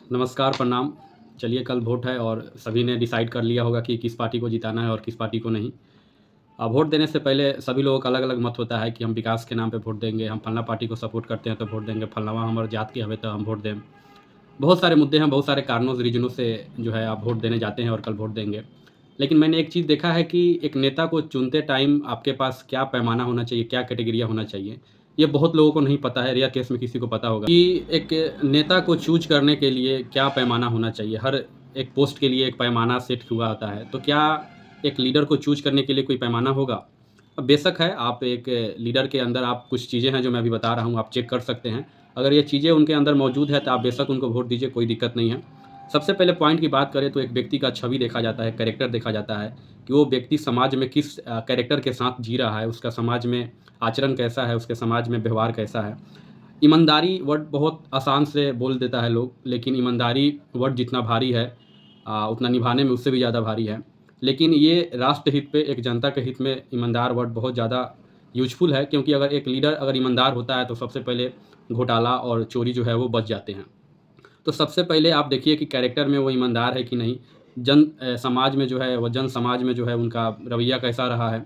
नमस्कार, प्रणाम। चलिए कल वोट है और सभी ने डिसाइड कर लिया होगा कि किस पार्टी को जिताना है और किस पार्टी को नहीं। वोट देने से पहले सभी लोगों का अलग-अलग मत होता है कि हम विकास के नाम पे वोट देंगे, हम फलना पार्टी को सपोर्ट करते हैं तो वोट देंगे, फलनवा हमर जात के हवे तो हम वोट देम। बहुत सारे मुद्दे हैं, बहुत सारे कारणों से, रीज़नों से जो है आप वोट देने जाते हैं और कल वोट देंगे। लेकिन मैंने एक चीज़ देखा है कि एक नेता को चुनते टाइम आपके पास क्या पैमाना होना चाहिए, क्या कैटेगरिया होना चाहिए, ये बहुत लोगों को नहीं पता है। रेयर केस में किसी को पता होगा कि एक नेता को चूज़ करने के लिए क्या पैमाना होना चाहिए। हर एक पोस्ट के लिए एक पैमाना सेट हुआ होता है, तो क्या एक लीडर को चूज़ करने के लिए कोई पैमाना होगा? अब बेशक है, आप एक लीडर के अंदर आप कुछ चीज़ें हैं जो मैं अभी बता रहा हूँ, आप चेक कर सकते हैं। अगर ये चीज़ें उनके अंदर मौजूद है तो आप बेशक उनको वोट दीजिए, कोई दिक्कत नहीं है। सबसे पहले पॉइंट की बात करें तो एक व्यक्ति का छवि देखा जाता है, कैरेक्टर देखा जाता है कि वो व्यक्ति समाज में किस कैरेक्टर के साथ जी रहा है, उसका समाज में आचरण कैसा है, उसके समाज में व्यवहार कैसा है। ईमानदारी वर्ड बहुत आसान से बोल देता है लोग, लेकिन ईमानदारी वर्ड जितना भारी है उतना निभाने में उससे भी ज़्यादा भारी है। लेकिन ये राष्ट्र हित पे, एक जनता के हित में ईमानदार वर्ड बहुत ज़्यादा यूज़फुल है, क्योंकि अगर एक लीडर अगर ईमानदार होता है तो सबसे पहले घोटाला और चोरी जो है वो बच जाते हैं। तो सबसे पहले आप देखिए कि कैरेक्टर में वो ईमानदार है कि नहीं, समाज में जो है वो जन समाज में जो है उनका रवैया कैसा रहा है,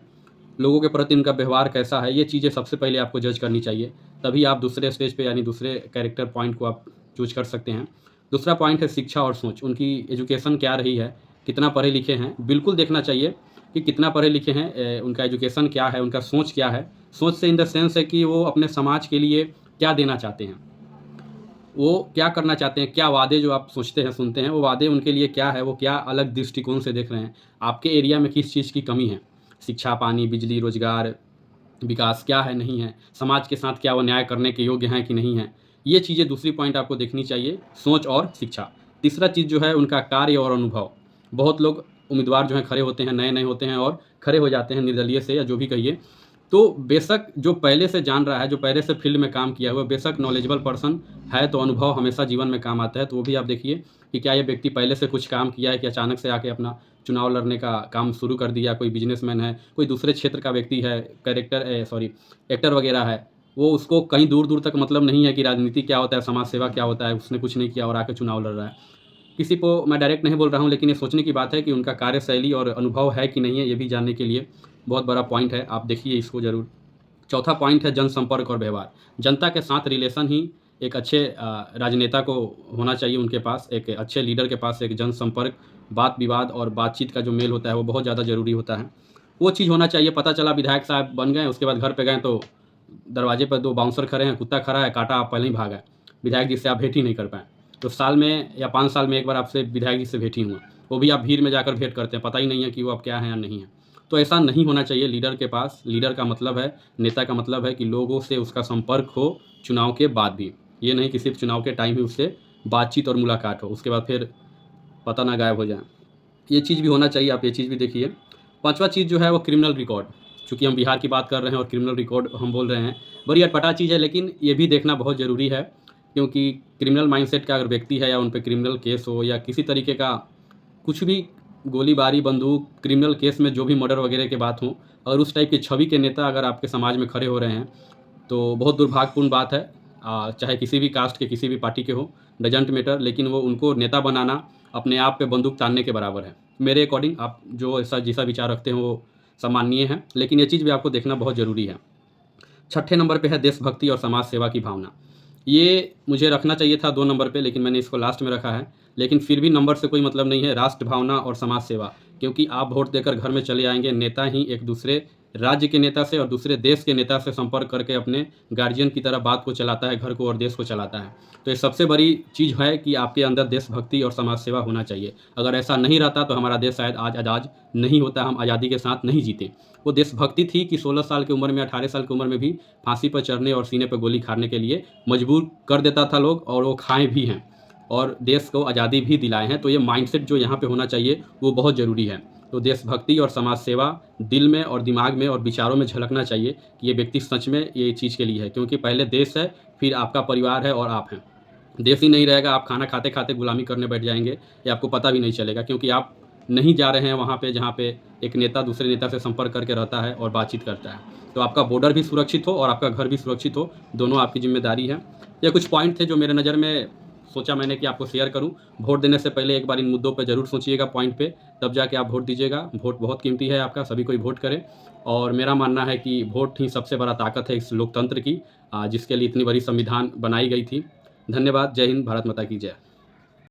लोगों के प्रति उनका व्यवहार कैसा है, ये चीज़ें सबसे पहले आपको जज करनी चाहिए। तभी आप दूसरे स्टेज पे यानी दूसरे कैरेक्टर पॉइंट को आप चूज़ कर सकते हैं। दूसरा पॉइंट है शिक्षा और सोच, उनकी एजुकेशन क्या रही है, कितना पढ़े लिखे हैं। बिल्कुल देखना चाहिए कि कितना पढ़े लिखे हैं, उनका एजुकेशन क्या है, उनका सोच क्या है। सोच से इन द सेंस है कि वो अपने समाज के लिए क्या देना चाहते हैं, वो क्या करना चाहते हैं, क्या वादे जो आप सोचते हैं, सुनते हैं, वो वादे उनके लिए क्या है, वो क्या अलग दृष्टिकोण से देख रहे हैं। आपके एरिया में किस चीज़ की कमी है, शिक्षा, पानी, बिजली, रोज़गार, विकास क्या है, नहीं है, समाज के साथ क्या वो न्याय करने के योग्य हैं कि नहीं हैं। ये चीज़ें दूसरी पॉइंट आपको देखनी चाहिए, सोच और शिक्षा। तीसरा चीज़ जो है उनका कार्य और अनुभव। बहुत लोग उम्मीदवार जो हैं खड़े होते हैं, नए-नए होते हैं और खड़े हो जाते हैं निर्दलीय से या जो भी कहिए। तो बेशक जो पहले से जान रहा है, जो पहले से फील्ड में काम किया हुआ है, बेशक नॉलेजेबल पर्सन है तो अनुभव हमेशा जीवन में काम आता है। तो वो भी आप देखिए कि क्या ये व्यक्ति पहले से कुछ काम किया है कि अचानक से आके अपना चुनाव लड़ने का काम शुरू कर दिया। कोई बिज़नेसमैन है, कोई दूसरे क्षेत्र का व्यक्ति है, एक्टर वगैरह है, वो उसको कहीं दूर-दूर तक मतलब नहीं है कि राजनीति क्या होता है, समाज सेवा क्या होता है, उसने कुछ नहीं किया और आके चुनाव लड़ रहा है। किसी को मैं डायरेक्ट नहीं बोल रहा हूँ, लेकिन ये सोचने की बात है कि उनका कार्यशैली और अनुभव है कि नहीं है, ये भी जानने के लिए बहुत बड़ा पॉइंट है। आप देखिए इसको ज़रूर। चौथा पॉइंट है जनसंपर्क और व्यवहार। जनता के साथ रिलेशन ही एक अच्छे राजनेता को होना चाहिए उनके पास, एक अच्छे लीडर के पास एक जनसंपर्क, वाद-विवाद और बातचीत का जो मेल होता है वो बहुत ज़्यादा ज़रूरी होता है। वो चीज़ होना चाहिए। पता चला विधायक साहब बन गए, उसके बाद घर पे गए तो दरवाजे पर 2 बाउंसर खड़े हैं, कुत्ता खड़ा है, काटा, आप पहले ही भाग आए। विधायक जी से आप भेंट ही नहीं कर पाए। तो साल में या 5 साल में एक बार आपसे विधायक जी से भेंट ही हुआ। वो भी आप भीड़ में जाकर भेंट करते हैं, पता ही नहीं है कि वो अब क्या हैं या नहीं हैं। तो ऐसा नहीं होना चाहिए लीडर के पास। लीडर का मतलब है, नेता का मतलब है कि लोगों से उसका संपर्क हो चुनाव के बाद भी। ये नहीं कि सिर्फ़ चुनाव के टाइम ही उससे बातचीत और मुलाकात हो, उसके बाद फिर पता ना गायब हो जाए। ये चीज़ भी होना चाहिए, आप ये चीज़ भी देखिए। पाँचवा चीज़ जो है वो क्रिमिनल रिकॉर्ड। चूँकि हम बिहार की बात कर रहे हैं और क्रिमिनल रिकॉर्ड हम बोल रहे हैं, बड़ी अटपटा चीज़ है, लेकिन ये भी देखना बहुत ज़रूरी है, क्योंकि क्रिमिनल माइंडसेट का अगर व्यक्ति है या उन पे क्रिमिनल केस हो या किसी तरीके का कुछ भी गोलीबारी, बंदूक, क्रिमिनल केस में जो भी मर्डर वगैरह की बात हो, और उस टाइप की छवि के नेता अगर आपके समाज में खड़े हो रहे हैं, तो बहुत दुर्भाग्यपूर्ण बात है। चाहे किसी भी कास्ट के, किसी भी पार्टी के हो, डज़न्ट मैटर, लेकिन वो उनको नेता बनाना अपने आप पे बंदूक तानने के बराबर है। मेरे अकॉर्डिंग आप जो ऐसा जैसा विचार रखते हो वो सम्माननीय है, लेकिन ये चीज़ भी आपको देखना बहुत ज़रूरी है। छठे नंबर पे है देशभक्ति और समाज सेवा की भावना। ये मुझे रखना चाहिए था 2 नंबर पे, लेकिन मैंने इसको लास्ट में रखा है। लेकिन फिर भी नंबर से कोई मतलब नहीं है, राष्ट्र भावना और समाज सेवा। क्योंकि आप वोट देकर घर में चले आएँगे, नेता ही एक दूसरे राज्य के नेता से और दूसरे देश के नेता से संपर्क करके अपने गार्जियन की तरह बात को चलाता है, घर को और देश को चलाता है। तो ये सबसे बड़ी चीज़ है कि आपके अंदर देशभक्ति और समाज सेवा होना चाहिए। अगर ऐसा नहीं रहता तो हमारा देश शायद आज आज़ाद नहीं होता, हम आज़ादी के साथ नहीं जीते। वो देशभक्ति थी कि 16 साल की उम्र में, 18 साल की उम्र में भी फांसी पर चढ़ने और सीने पर गोली खाने के लिए मजबूर कर देता था लोग, और वो खाए भी हैं और देश को आज़ादी भी दिलाए हैं। तो ये माइंडसेट जो यहाँ पे होना चाहिए वो बहुत ज़रूरी है। तो देशभक्ति और समाज सेवा दिल में और दिमाग में और विचारों में झलकना चाहिए कि ये व्यक्ति सच में ये चीज़ के लिए है, क्योंकि पहले देश है, फिर आपका परिवार है और आप हैं। देश ही नहीं रहेगा, आप खाना खाते-खाते गुलामी करने बैठ जाएँगे, ये आपको पता भी नहीं चलेगा, क्योंकि आप नहीं जा रहे हैं वहाँ पे जहाँ पे एक नेता दूसरे नेता से संपर्क करके रहता है और बातचीत करता है। तो आपका बॉर्डर भी सुरक्षित हो और आपका घर भी सुरक्षित हो, दोनों आपकी ज़िम्मेदारी है। ये कुछ पॉइंट थे जो मेरे नज़र में सोचा मैंने कि आपको शेयर करूं। वोट देने से पहले एक बार इन मुद्दों पे ज़रूर सोचिएगा पॉइंट पे, तब जाके आप वोट दीजिएगा। वोट बहुत कीमती है आपका, सभी कोई वोट करें। और मेरा मानना है कि वोट ही सबसे बड़ा ताकत है इस लोकतंत्र की, जिसके लिए इतनी बड़ी संविधान बनाई गई थी। धन्यवाद। जय हिंद। भारत माता की जय।